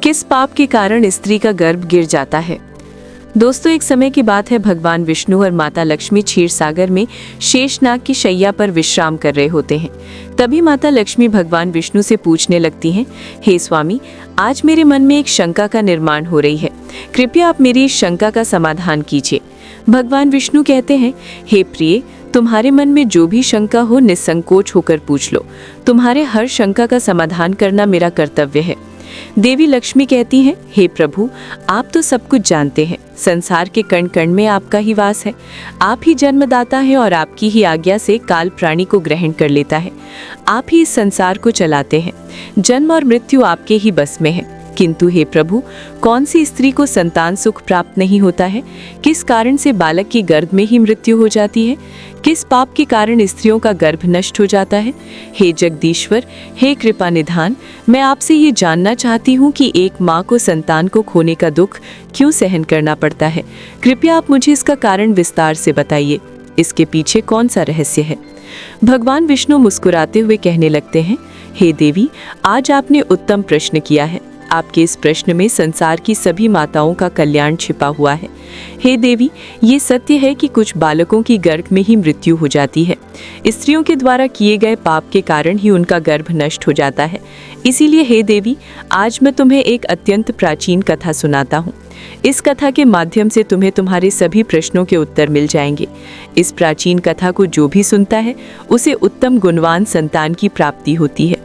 किस पाप के कारण स्त्री का गर्भ गिर जाता है। दोस्तों, एक समय की बात है, भगवान विष्णु और माता लक्ष्मी क्षीर सागर में शेषनाग की शैया पर विश्राम कर रहे होते हैं। तभी माता लक्ष्मी भगवान विष्णु से पूछने लगती हैं, हे स्वामी, आज मेरे मन में एक शंका का निर्माण हो रही है, कृपया आप मेरी इस शंका का समाधान कीजिए। भगवान विष्णु कहते हैं, हे प्रिय, तुम्हारे मन में जो भी शंका हो निसंकोच होकर पूछ लो। तुम्हारे हर शंका का समाधान करना मेरा कर्तव्य है। देवी लक्ष्मी कहती हैं, हे प्रभु, आप तो सब कुछ जानते हैं। संसार के कण कण में आपका ही वास है। आप ही जन्मदाता हैं और आपकी ही आज्ञा से काल प्राणी को ग्रहण कर लेता है। आप ही इस संसार को चलाते हैं। जन्म और मृत्यु आपके ही बस में है। किंतु हे प्रभु, कौन सी स्त्री को संतान सुख प्राप्त नहीं होता है? किस कारण से बालक की गर्भ में ही मृत्यु हो जाती है? किस पाप के कारण स्त्रियों का गर्भ नष्ट हो जाता है? हे जगदीश्वर, हे कृपा निधान, मैं आपसे ये जानना चाहती हूँ कि एक माँ को संतान को खोने का दुख क्यों सहन करना पड़ता है। कृपया आप मुझे इसका कारण विस्तार से बताइए। इसके पीछे कौन सा रहस्य है? भगवान विष्णु मुस्कुराते हुए कहने लगते हैं, हे देवी, आज आपने उत्तम प्रश्न किया है। आपके इस प्रश्न में संसार की सभी माताओं का कल्याण छिपा हुआ है। हे देवी, ये सत्य है कि कुछ बालकों की गर्भ में ही मृत्यु हो जाती है। स्त्रियों के द्वारा किए गए पाप के कारण ही उनका गर्भ नष्ट हो जाता है। इसीलिए हे देवी, आज मैं तुम्हें एक अत्यंत प्राचीन कथा सुनाता हूँ। इस कथा के माध्यम से तुम्हें तुम्हारे सभी प्रश्नों के उत्तर मिल जाएंगे। इस प्राचीन कथा को जो भी सुनता है उसे उत्तम गुणवान संतान की प्राप्ति होती है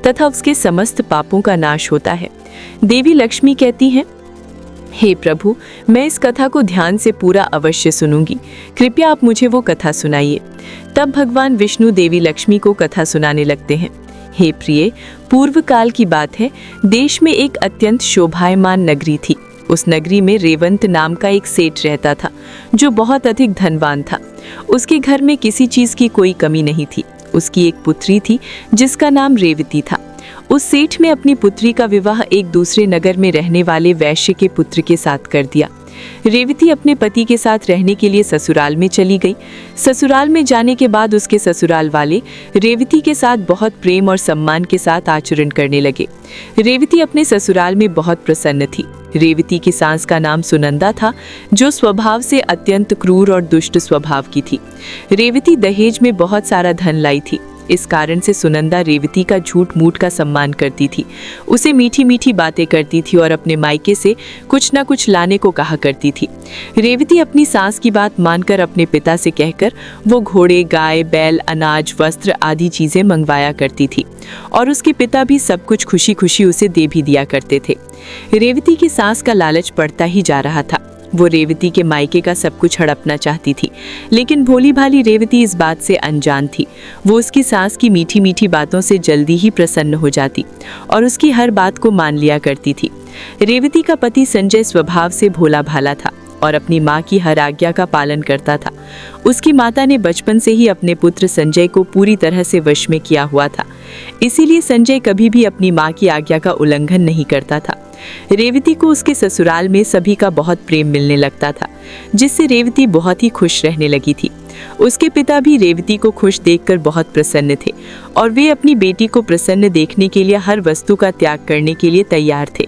तथा उसके समस्त पापों का नाश होता है। देवी लक्ष्मी कहती हैं, हे प्रभु, मैं इस कथा को ध्यान से पूरा अवश्य सुनूंगी। कृपया आप मुझे वो कथा सुनाइए। तब भगवान विष्णु देवी लक्ष्मी को कथा सुनाने लगते हैं। हे प्रिय, पूर्व काल की बात है। देश में एक अत्यंत शोभायमान नगरी थी। उस नगरी में रेवंत नाम का एक सेठ रहता था, जो बहुत अधिक धनवान था। उसके घर में किसी चीज की कोई कमी नहीं थी। उसकी एक पुत्री थी जिसका नाम रेवती था। उस सेठ ने अपनी पुत्री का विवाह एक दूसरे नगर में रहने वाले वैश्य के पुत्र के साथ कर दिया। रेवती अपने पति के साथ रहने के लिए ससुराल में चली गई। ससुराल में जाने के बाद उसके ससुराल वाले रेवती के साथ बहुत प्रेम और सम्मान के साथ आचरण करने लगे। रेवती अपने ससुराल में बहुत प्रसन्न थी। रेवती की सास का नाम सुनंदा था, जो स्वभाव से अत्यंत क्रूर और दुष्ट स्वभाव की थी। रेवती दहेज में बहुत सारा धन लाई थी। इस कारण से सुनंदा रेवती का झूठ मूठ का सम्मान करती थी, उसे मीठी मीठी बातें करती थी और अपने मायके से कुछ न कुछ लाने को कहा करती थी। रेवती अपनी सास की बात मानकर अपने पिता से कहकर वो घोड़े, गाय, बैल, अनाज, वस्त्र आदि चीजें मंगवाया करती थी और उसके पिता भी सब कुछ खुशी खुशी उसे दे भी दिया करते थे। रेवती की सास का लालच बढ़ता ही जा रहा था। वो रेवती के मायके का सब कुछ हड़पना चाहती थी, लेकिन भोली भाली रेवती इस बात से अनजान थी। वो उसकी सास की मीठी मीठी बातों से जल्दी ही प्रसन्न हो जाती और उसकी हर बात को मान लिया करती थी। रेवती का पति संजय स्वभाव से भोला भाला था और अपनी माँ की हर आज्ञा का पालन करता था। उसकी माता ने बचपन से ही अपने पुत्र संजय को पूरी तरह से वश में किया हुआ था। इसीलिए संजय कभी भी अपनी माँ की आज्ञा का उल्लंघन नहीं करता था। रेवती को उसके ससुराल में सभी का बहुत प्रेम मिलने लगता था, जिससे रेवती बहुत ही खुश रहने लगी थी। उसके पिता भी रेवती को खुश देखकर बहुत प्रसन्न थे और वे अपनी बेटी को प्रसन्न देखने के लिए हर वस्तु का त्याग करने के लिए तैयार थे।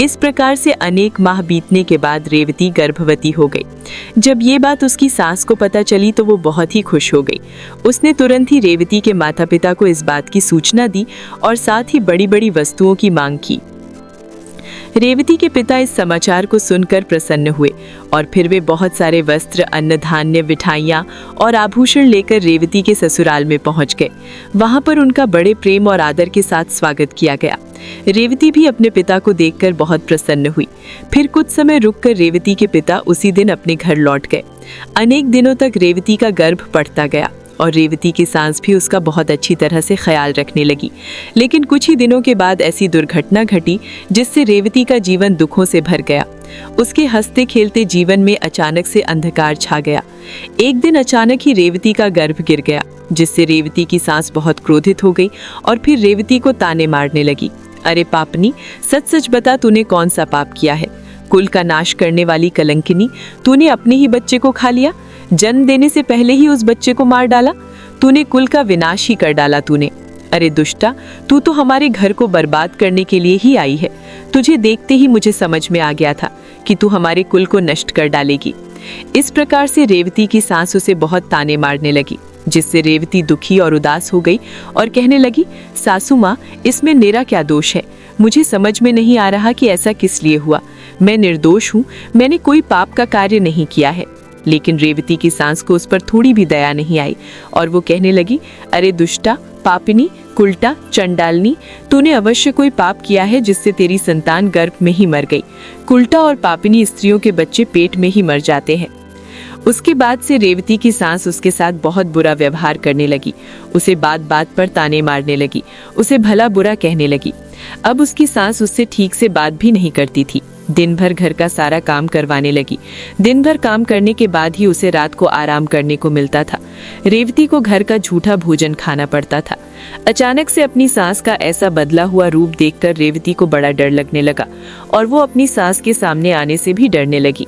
इस प्रकार से अनेक माह बीतने के बाद रेवती गर्भवती हो गई। जब ये बात उसकी सास को पता चली तो वो बहुत ही खुश हो गई। उसने तुरंत ही रेवती के माता पिता को इस बात की सूचना दी और साथ ही बड़ी बड़ी वस्तुओं की मांग की। रेवती के पिता इस समाचार को सुनकर प्रसन्न हुए और फिर वे बहुत सारे वस्त्र, अन्न धान्य, मिठाइयाँ और आभूषण लेकर रेवती के ससुराल में पहुंच गए। वहां पर उनका बड़े प्रेम और आदर के साथ स्वागत किया गया। रेवती भी अपने पिता को देखकर बहुत प्रसन्न हुई। फिर कुछ समय रुककर रेवती के पिता उसी दिन अपने घर लौट गए। अनेक दिनों तक रेवती का गर्भ बढ़ता गया और रेवती की सास भी उसका बहुत अच्छी तरह से ख्याल रखने लगी। लेकिन कुछ ही दिनों के बाद ऐसी दुर्घटना घटी जिससे रेवती का जीवन दुखों से भर गया। उसके हंसते खेलते जीवन में अचानक से अंधकार छा गया। एक दिन अचानक ही रेवती का गर्भ गिर गया, जिससे रेवती की सास बहुत क्रोधित हो गई और फिर रेवती को ताने मारने लगी। अरे पापनी, सच सच बता, तूने कौन सा पाप किया है? कुल का नाश करने वाली कलंकिनी, तूने अपने ही बच्चे को खा लिया। जन्म देने से पहले ही उस बच्चे को मार डाला। तूने कुल का विनाश ही कर डाला तूने। अरे दुष्टा, तू तो हमारे घर को बर्बाद करने के लिए ही आई है। तुझे देखते ही मुझे समझ में आ गया था कि तू हमारे कुल को नष्ट कर डालेगी। इस प्रकार से रेवती की सास उसे बहुत ताने मारने लगी, जिससे रेवती दुखी और उदास हो गई और कहने लगी, सासू माँ, इसमें मेरा क्या दोष है? मुझे समझ में नहीं आ रहा कि ऐसा किस लिए हुआ। मैं निर्दोष हूँ, मैंने कोई पाप का कार्य नहीं किया है। लेकिन रेवती की सास को उस पर थोड़ी भी दया नहीं आई और वो कहने लगी, अरे दुष्टा, पापिनी, कुल्टा, चंडालनी, तूने अवश्य कोई पाप किया है जिससे तेरी संतान गर्भ में ही मर गई। कुल्टा और पापिनी स्त्रियों के बच्चे पेट में ही मर जाते हैं। उसके बाद से रेवती की सास उसके साथ बहुत बुरा व्यवहार करने लगी, उसे बात बात पर ताने मारने लगी, उसे भला बुरा कहने लगी। अब उसकी सास उससे ठीक से बात भी नहीं करती थी। दिन भर घर का सारा काम करवाने लगी। दिन भर काम करने के बाद ही उसे रात को आराम करने को मिलता था। रेवती को घर का झूठा भोजन खाना पड़ता था। अचानक से अपनी सास का ऐसा बदला हुआ रूप देखकर रेवती को बड़ा डर लगने लगा और वो अपनी सास के सामने आने से भी डरने लगी।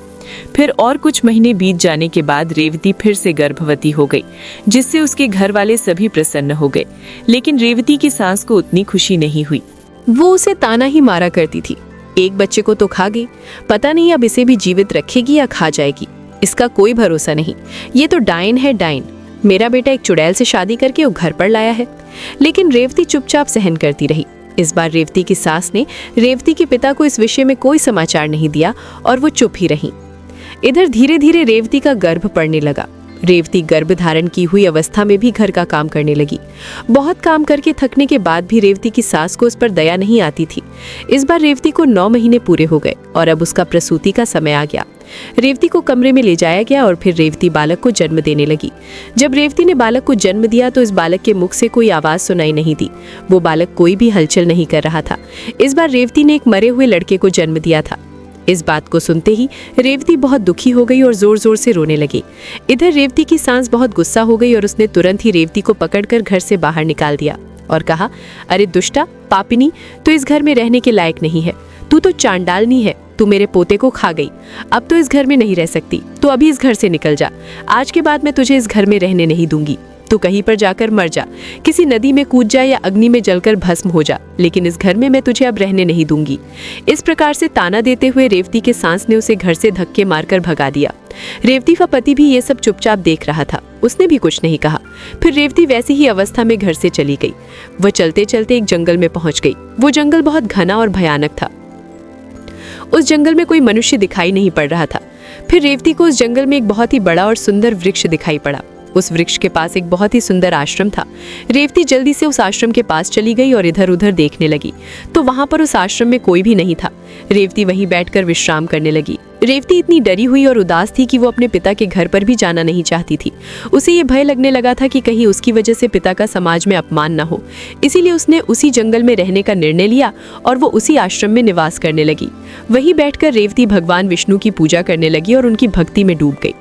फिर और कुछ महीने बीत जाने के बाद रेवती फिर से गर्भवती हो गई, जिससे उसके घर वाले सभी प्रसन्न हो गए। लेकिन रेवती की सास को उतनी खुशी नहीं हुई। वो उसे ताना ही मारा करती थी, एक बच्चे को तो खा गई, पता नहीं अब इसे भी जीवित रखेगी या खा जाएगी, इसका कोई भरोसा नहीं। ये तो डायन है, डायन। मेरा बेटा एक चुड़ैल से शादी करके वो घर पर लाया है। लेकिन रेवती चुपचाप सहन करती रही। इस बार रेवती की सास ने रेवती के पिता को इस विषय में कोई समाचार नहीं दिया और वो चुप ही रही। इधर धीरे धीरे रेवती का गर्भ पड़ने लगा। रेवती गर्भ धारण की हुई अवस्था में भी घर का काम करने लगी। बहुत काम करके थकने के बाद भी रेवती की सास को उस पर दया नहीं आती थी। इस बार रेवती को 9 महीने पूरे हो गए और अब उसका प्रसूति का समय आ गया। रेवती को कमरे में ले जाया गया और फिर रेवती बालक को जन्म देने लगी। जब रेवती ने बालक को जन्म दिया तो इस बालक के मुख से कोई आवाज सुनाई नहीं दी। वो बालक कोई भी हलचल नहीं कर रहा था। इस बार रेवती ने एक मरे हुए लड़के को जन्म दिया था। इस बात को सुनते ही रेवती बहुत दुखी हो गई और जोर जोर से रोने लगी। इधर रेवती की सास बहुत गुस्सा हो गई और उसने तुरंत ही रेवती को पकड़कर घर से बाहर निकाल दिया और कहा, अरे दुष्टा, पापिनी, तू इस घर में रहने के लायक नहीं है। तू तो चांडालनी है, तू मेरे पोते को खा गई। अब तो इस घर में नहीं रह सकती, तो अभी इस घर से निकल जा। आज के बाद मैं तुझे इस घर में रहने नहीं दूंगी। तू कहीं पर जाकर मर जा, किसी नदी में कूद जा या अग्नि में जलकर भस्म हो जा, लेकिन इस घर में मैं तुझे अब रहने नहीं दूंगी। इस प्रकार से ताना देते हुए रेवती के सास ने उसे घर से धक्के मारकर भगा दिया। रेवती का पति भी ये सब चुपचाप देख रहा था, उसने भी कुछ नहीं कहा। फिर रेवती वैसी ही अवस्था में घर से चली गई। वह चलते चलते एक जंगल में पहुंच गई। वो जंगल बहुत घना और भयानक था। उस जंगल में कोई मनुष्य दिखाई नहीं पड़ रहा था। फिर रेवती को उस जंगल में एक बहुत ही बड़ा और सुंदर वृक्ष दिखाई पड़ा। उस वृक्ष के पास एक बहुत ही सुंदर आश्रम था। रेवती जल्दी से उस आश्रम के पास चली गई और इधर उधर देखने लगी, तो वहां पर उस आश्रम में कोई भी नहीं था। रेवती वहीं बैठकर विश्राम करने लगी। रेवती इतनी डरी हुई और उदास थी कि वो अपने पिता के घर पर भी जाना नहीं चाहती थी। उसे ये भय लगने लगा था कि कहीं उसकी वजह से पिता का समाज में अपमान न हो। इसीलिए उसने उसी जंगल में रहने का निर्णय लिया और वो उसी आश्रम में निवास करने लगी। वहीं बैठकर रेवती भगवान विष्णु की पूजा करने लगी और उनकी भक्ति में डूब गई।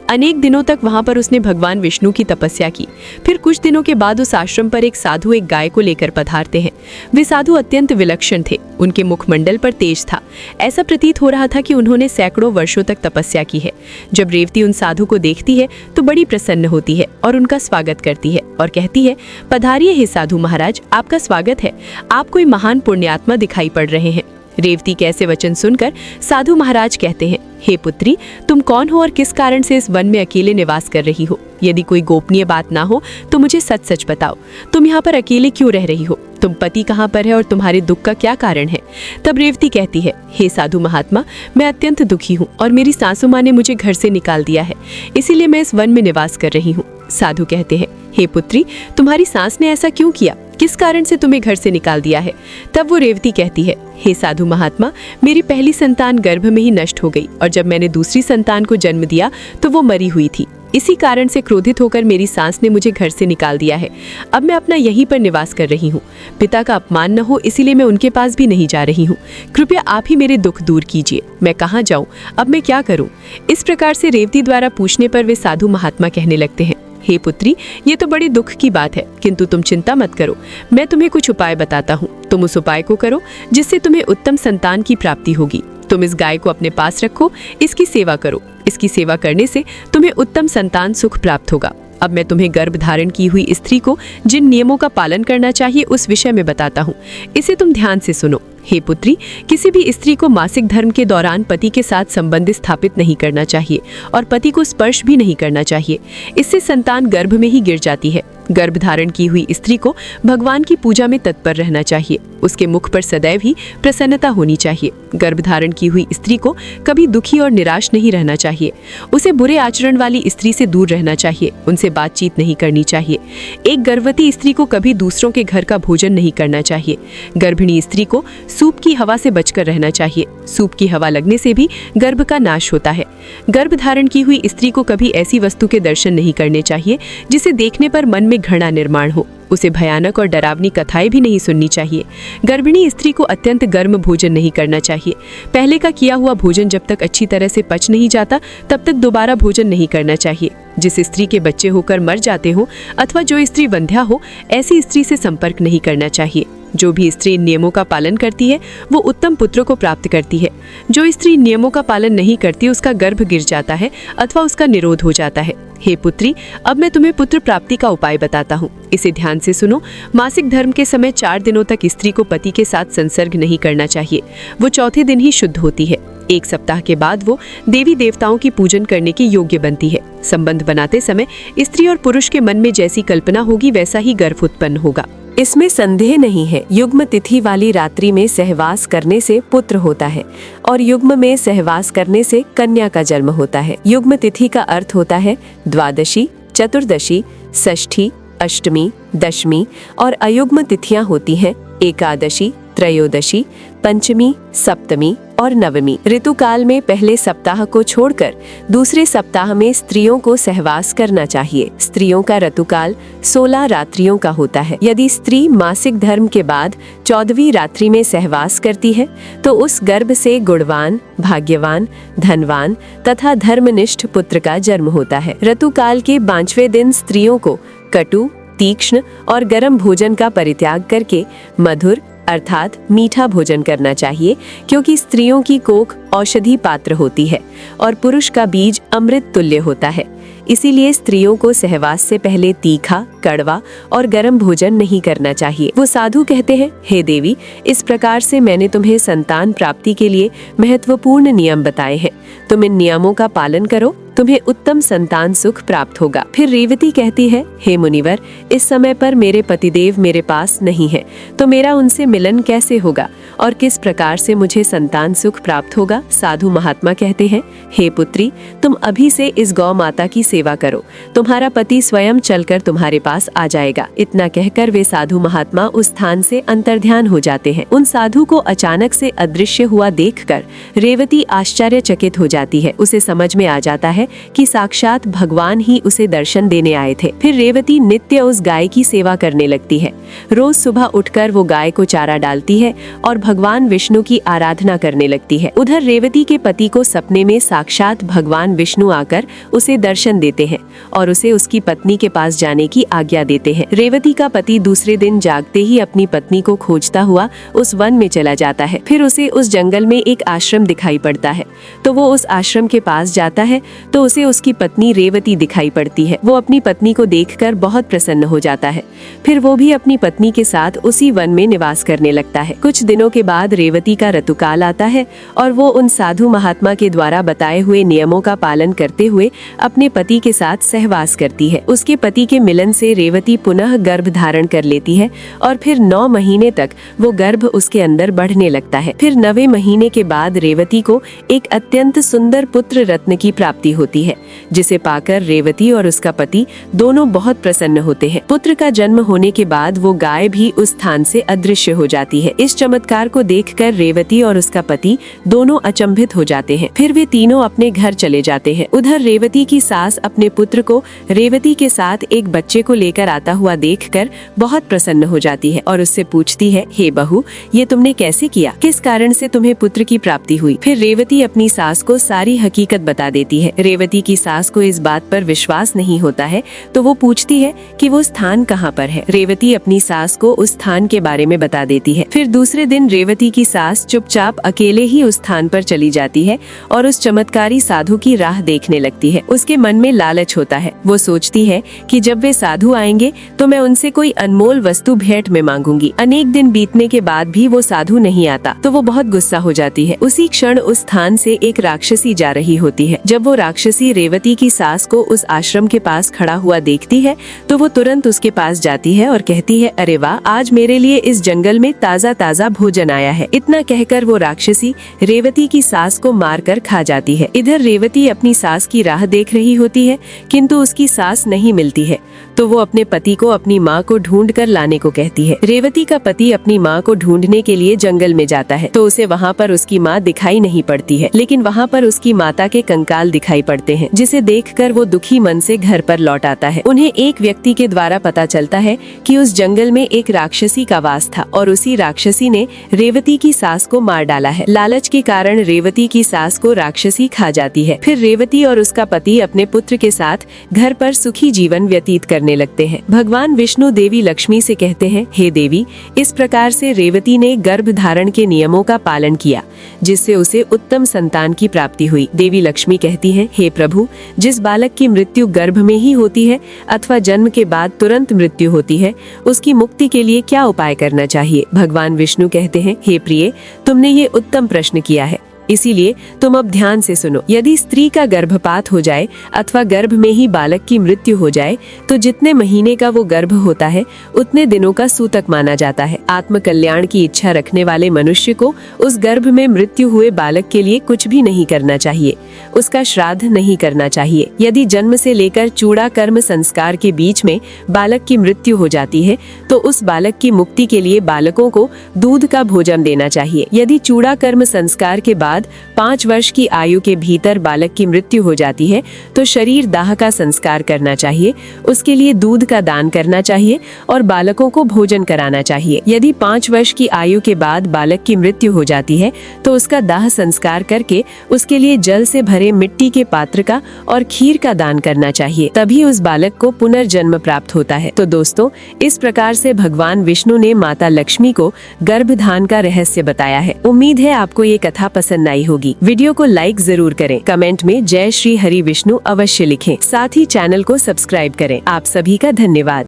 अनेक दिनों तक वहां पर उसने भगवान विष्णु की तपस्या की। फिर कुछ दिनों के बाद उस आश्रम पर एक साधु एक गाय को लेकर पधारते हैं। वे साधु अत्यंत विलक्षण थे। उनके मुखमंडल पर तेज था। ऐसा प्रतीत हो रहा था कि उन्होंने सैकड़ों वर्षों तक तपस्या की है। जब रेवती उन साधु को देखती है तो बड़ी प्रसन्न होती है और उनका स्वागत करती है और कहती है, पधारिए हे साधु महाराज, आपका स्वागत है। आप कोई महान पुण्यात्मा दिखाई पड़ रहे हैं। रेवती के ऐसे वचन सुनकर साधु महाराज कहते हैं, हे पुत्री, तुम कौन हो और किस कारण से इस वन में अकेले निवास कर रही हो? यदि कोई गोपनीय बात ना हो तो मुझे सच सच बताओ। तुम यहाँ पर अकेले क्यों रह रही हो? तुम पति कहाँ पर है और तुम्हारे दुख का क्या कारण है? तब रेवती कहती है, हे साधु महात्मा, मैं अत्यंत दुखी हूँ और मेरी सासू माँ ने मुझे घर से निकाल दिया है, इसीलिए मैं इस वन में निवास कर रही हूँ। साधु कहते हैं, हे पुत्री, तुम्हारी सास ने ऐसा क्यों किया? किस कारण से तुम्हें घर से निकाल दिया है? तब वो रेवती कहती है, हे साधु महात्मा, मेरी पहली संतान गर्भ में ही नष्ट हो गई और जब मैंने दूसरी संतान को जन्म दिया तो वो मरी हुई थी। इसी कारण से क्रोधित होकर मेरी सास ने मुझे घर से निकाल दिया है। अब मैं अपना यहीं पर निवास कर रही हूँ। पिता का अपमान न हो इसीलिए मैं उनके पास भी नहीं जा रही हूँ। कृपया आप ही मेरे दुख दूर कीजिए। मैं कहाँ जाऊँ? अब मैं क्या करूँ? इस प्रकार से रेवती द्वारा पूछने पर वे साधु महात्मा कहने लगते हैं, हे पुत्री, ये तो बड़ी दुख की बात है, किंतु तुम चिंता मत करो। मैं तुम्हें कुछ उपाय बताता हूँ। तुम उस उपाय को करो जिससे तुम्हें उत्तम संतान की प्राप्ति होगी। तुम इस गाय को अपने पास रखो, इसकी सेवा करो। इसकी सेवा करने से तुम्हें उत्तम संतान सुख प्राप्त होगा। अब मैं तुम्हें गर्भ धारण की हुई स्त्री को जिन नियमों का पालन करना चाहिए उस विषय में बताता हूँ। इसे तुम ध्यान से सुनो। हे पुत्री, किसी भी स्त्री को मासिक धर्म के दौरान पति के साथ संबंध स्थापित नहीं करना चाहिए और पति को स्पर्श भी नहीं करना चाहिए। इससे संतान गर्भ में ही गिर जाती है। गर्भ धारण की हुई स्त्री को भगवान की पूजा में तत्पर रहना चाहिए। उसके मुख पर सदैव ही प्रसन्नता होनी चाहिए। गर्भ धारण की हुई स्त्री को कभी दुखी और निराश नहीं रहना चाहिए। उसे बुरे आचरण वाली स्त्री से दूर रहना चाहिए। उनसे बातचीत नहीं करनी चाहिए। एक गर्भवती स्त्री को कभी दूसरों के घर का भोजन नहीं करना चाहिए। गर्भिणी स्त्री को सूप की हवा से बचकर रहना चाहिए। सूप की हवा लगने से भी गर्भ का नाश होता है। गर्भ धारण की हुई स्त्री को कभी ऐसी वस्तु के दर्शन नहीं करने चाहिए जिसे देखने पर मन में घृणा निर्माण हो। उसे भयानक और डरावनी कथाएं भी नहीं सुननी चाहिए। गर्भिणी स्त्री को अत्यंत गर्म भोजन नहीं करना चाहिए। पहले का किया हुआ भोजन जब तक अच्छी तरह से पच नहीं जाता तब तक दोबारा भोजन नहीं करना चाहिए। जिस स्त्री के बच्चे होकर मर जाते हो अथवा जो स्त्री वंध्या हो, ऐसी स्त्री से संपर्क नहीं करना चाहिए। जो भी स्त्री इन नियमों का पालन करती है वो उत्तम पुत्र को प्राप्त करती है। जो स्त्री नियमों का पालन नहीं करती उसका गर्भ गिर जाता है अथवा उसका निरोध हो जाता है। हे पुत्री, अब मैं तुम्हें पुत्र प्राप्ति का उपाय बताता हूँ। इसे ध्यान से सुनो। मासिक धर्म के समय 4 दिनों तक स्त्री को पति के साथ संसर्ग नहीं करना चाहिए। वो चौथे दिन ही शुद्ध होती है। 1 सप्ताह के बाद वो देवी देवताओं की पूजन करने की योग्य बनती है। संबंध बनाते समय स्त्री और पुरुष के मन में जैसी कल्पना होगी वैसा ही गर्भ उत्पन्न होगा। इसमें संदेह नहीं है। युग्म तिथि वाली रात्रि में सहवास करने से पुत्र होता है और युग्म में सहवास करने से कन्या का जन्म होता है। युग्म तिथि का अर्थ होता है द्वादशी, चतुर्दशी, षष्ठी, अष्टमी, दशमी और अयुग्म तिथियां होती हैं एकादशी, त्रयोदशी, पंचमी, सप्तमी और नवमी। ऋतुकाल में पहले सप्ताह को छोड़कर दूसरे सप्ताह में स्त्रियों को सहवास करना चाहिए। स्त्रियों का ऋतुकाल 16 रात्रियों का होता है। यदि स्त्री मासिक धर्म के बाद 14वीं रात्रि में सहवास करती है तो उस गर्भ से गुणवान, भाग्यवान, धनवान तथा धर्मनिष्ठ पुत्र का जन्म होता है। ऋतुकाल के 5वें दिन स्त्रियों को कटु, तीक्ष्ण और गर्म भोजन का परित्याग करके मधुर अर्थात मीठा भोजन करना चाहिए, क्योंकि स्त्रियों की कोख औषधि पात्र होती है और पुरुष का बीज अमृत तुल्य होता है। इसीलिए स्त्रियों को सहवास से पहले तीखा, कड़वा और गर्म भोजन नहीं करना चाहिए। वो साधु कहते हैं, हे देवी, इस प्रकार से मैंने तुम्हें संतान प्राप्ति के लिए महत्वपूर्ण नियम बताए हैं। तुम इन नियमों का पालन करो, तुम्हें उत्तम संतान सुख प्राप्त होगा। फिर रेवती कहती है, हे मुनिवर, इस समय पर मेरे पतिदेव मेरे पास नहीं है, तो मेरा उनसे मिलन कैसे होगा और किस प्रकार से मुझे संतान सुख प्राप्त होगा? साधु महात्मा कहते हैं, हे पुत्री, तुम अभी से इस गौ माता की सेवा करो, तुम्हारा पति स्वयं चलकर तुम्हारे पास आ जाएगा। इतना कहकर वे साधु महात्मा उस स्थान से अंतर्ध्यान हो जाते हैं। उन साधु को अचानक से अदृश्य हुआ देखकर रेवती आश्चर्यचकित हो जाती है। उसे समझ में आ जाता है कि साक्षात भगवान ही उसे दर्शन देने आए थे। फिर रेवती नित्य उस गाय की सेवा करने लगती है। रोज सुबह उठकर वो गाय को चारा डालती है और भगवान विष्णु की आराधना करने लगती है। उधर रेवती के पति को सपने में साक्षात भगवान विष्णु आकर उसे दर्शन देते हैं और उसे उसकी पत्नी के पास जाने की आज्ञा देते हैं। रेवती का पति दूसरे दिन जागते ही अपनी पत्नी को खोजता हुआ उस वन में चला जाता है। फिर उसे उस जंगल में एक आश्रम दिखाई पड़ता है, तो वो उस आश्रम के पास जाता है तो उसे उसकी पत्नी रेवती दिखाई पड़ती है। वो अपनी पत्नी को देखकर बहुत प्रसन्न हो जाता है। फिर वो भी अपनी पत्नी के साथ उसी वन में निवास करने लगता है। कुछ दिनों के बाद रेवती का ऋतुकाल आता है और वो उन साधु महात्मा के द्वारा बताए हुए नियमों का पालन करते हुए अपने पति के साथ सहवास करती है। उसके पति के मिलन से रेवती पुनः गर्भ धारण कर लेती है और फिर 9 महीने तक वो गर्भ उसके अंदर बढ़ने लगता है। फिर 9वें महीने के बाद रेवती को एक अत्यंत सुंदर पुत्र रत्न की प्राप्ति होती है, जिसे पाकर रेवती और उसका पति दोनों बहुत प्रसन्न होते हैं। पुत्र का जन्म होने के बाद वो गाय भी उस स्थान से अदृश्य हो जाती है। इस चमत्कार को देखकर रेवती और उसका पति दोनों अचंभित हो जाते हैं। फिर वे तीनों अपने घर चले जाते हैं। उधर रेवती की सास अपने पुत्र को रेवती के साथ एक बच्चे को लेकर आता हुआ देखकर बहुत प्रसन्न हो जाती है और उससे पूछती है, हे बहू, ये तुमने कैसे किया? किस कारण से तुम्हें पुत्र की प्राप्ति हुई? फिर रेवती अपनी सास को सारी हकीकत बता देती है। रेवती की सास को इस बात पर विश्वास नहीं होता है, तो वो पूछती है कि वो स्थान कहाँ पर है। रेवती अपनी सास को उस स्थान के बारे में बता देती है। फिर दूसरे दिन रेवती की सास चुपचाप अकेले ही उस स्थान पर चली जाती है और उस चमत्कारी साधु की राह देखने लगती है। उसके मन में लालच होता है। वो सोचती है कि जब वे साधु आएंगे तो मैं उनसे कोई अनमोल वस्तु भेंट में मांगूंगी। अनेक दिन बीतने के बाद भी वो साधु नहीं आता तो वो बहुत गुस्सा हो जाती है। उसी क्षण उस स्थान से एक राक्षसी जा रही होती है। जब वो राक्षसी रेवती की सास को उस आश्रम के पास खड़ा हुआ देखती है तो वो तुरंत उसके पास जाती है और कहती है, अरे वाह, आज मेरे लिए इस जंगल में ताजा ताजा भोजन आया है। इतना कहकर वो राक्षसी रेवती की सास को मारकर खा जाती है। इधर रेवती अपनी सास की राह देख रही होती है किंतु उसकी सास नहीं मिलती है तो वो अपने पति को अपनी माँ को ढूंढ कर लाने को कहती है। रेवती का पति अपनी माँ को ढूंढने के लिए जंगल में जाता है तो उसे वहाँ पर उसकी माँ दिखाई नहीं पड़ती है, लेकिन वहाँ पर उसकी माता के कंकाल दिखाई पड़ते हैं, जिसे देखकर वो दुखी मन से घर पर लौट आता है। उन्हें एक व्यक्ति के द्वारा पता चलता है कि उस जंगल में एक राक्षसी का वास था और उसी राक्षसी ने रेवती की सास को मार डाला है। लालच के कारण रेवती की सास को राक्षसी खा जाती है। फिर रेवती और उसका पति अपने पुत्र के साथ घर पर सुखी जीवन व्यतीत करने लगते हैं। भगवान विष्णु देवी लक्ष्मी से कहते हैं, हे देवी, इस प्रकार से रेवती ने गर्भ धारण के नियमों का पालन किया जिससे उसे उत्तम संतान की प्राप्ति हुई। देवी लक्ष्मी कहती हैं, हे प्रभु, जिस बालक की मृत्यु गर्भ में ही होती है अथवा जन्म के बाद तुरंत मृत्यु होती है, उसकी मुक्ति के लिए क्या उपाय करना चाहिए? भगवान विष्णु कहते हैं, हे प्रिय, तुमने ये उत्तम प्रश्न किया है, इसीलिए तुम अब ध्यान से सुनो। यदि स्त्री का गर्भपात हो जाए अथवा गर्भ में ही बालक की मृत्यु हो जाए तो जितने महीने का वो गर्भ होता है उतने दिनों का सूतक माना जाता है। आत्म कल्याण की इच्छा रखने वाले मनुष्य को उस गर्भ में मृत्यु हुए बालक के लिए कुछ भी नहीं करना चाहिए, उसका श्राद्ध नहीं करना चाहिए। यदि जन्म से लेकर चूड़ा कर्म संस्कार के बीच में बालक की मृत्यु हो जाती है तो उस बालक की मुक्ति के लिए बालकों को दूध का भोजन देना चाहिए। यदि चूड़ा कर्म संस्कार के बाद 5 वर्ष की आयु के भीतर बालक की मृत्यु हो जाती है तो शरीर दाह का संस्कार करना चाहिए, उसके लिए दूध का दान करना चाहिए और बालकों को भोजन कराना चाहिए। यदि 5 वर्ष की आयु के बाद बालक की मृत्यु हो जाती है तो उसका दाह संस्कार करके उसके लिए जल से भरे मिट्टी के पात्र का और खीर का दान करना चाहिए, तभी उस बालक को पुनर्जन्म प्राप्त होता है। तो दोस्तों, इस प्रकार से भगवान विष्णु ने माता लक्ष्मी को गर्भधान का रहस्य बताया है। उम्मीद है आपको ये कथा पसंद आई होगी। वीडियो को लाइक जरूर करें, कमेंट में जय श्री हरि विष्णु अवश्य लिखें, साथ ही चैनल को सब्सक्राइब करें। आप सभी का धन्यवाद।